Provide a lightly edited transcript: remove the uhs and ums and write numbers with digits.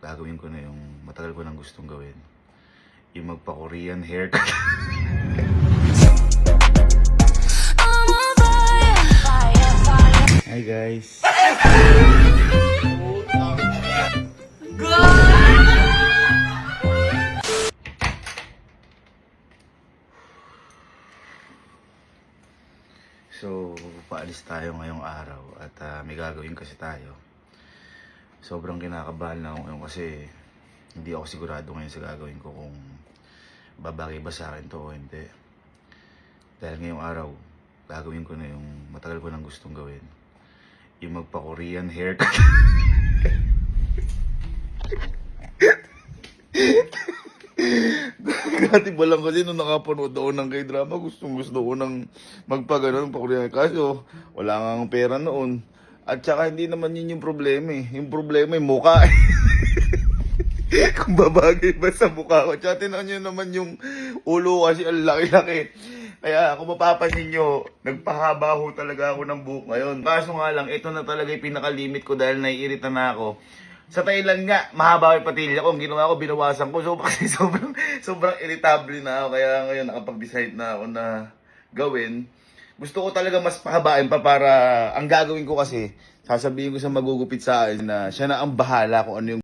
gagawin ko na yung matagal ko nang gustong gawin. Yung magpa-Korean haircut. Hi guys. So, paalis tayo ngayong araw at may gagawin kasi tayo. Sobrang kinakabahan na ako ngayon kasi hindi ako sigurado ngayon sa gagawin ko kung babagay ba sa akin to o hindi. Dahil ngayong araw, gagawin ko na yung matagal ko nang gustong gawin. Yung magpa-Korean haircut. Dati ba lang kasi nung nakapanood ako ng K-drama, gustong gusto ko nang magpa-ganon, pa-Korean. Kaso, wala nga ang pera noon. At saka hindi naman yun yung problema eh. Yung problema yung mukha eh. Kung babagay ba sa mukha ko. Tsaka tinan nyo naman yung ulo kasi ang laki-laki. Kaya kung mapapansin nyo, nagpahaba ho talaga ako ng buhok ngayon. Kaso nga lang, ito na talaga yung pinaka-limit ko dahil naiirita na ako. Sa Thailand nga, mahaba yung patilya ko. Ang ginawa ko, binawasan ko. So, kasi sobrang irritable na ako. Kaya ngayon, nakapag-decide na ako na gawin. Gusto ko talaga mas pahabain pa para ang gagawin ko kasi, sasabihin ko sa magugupit sa akin na siya na ang bahala kung ano yung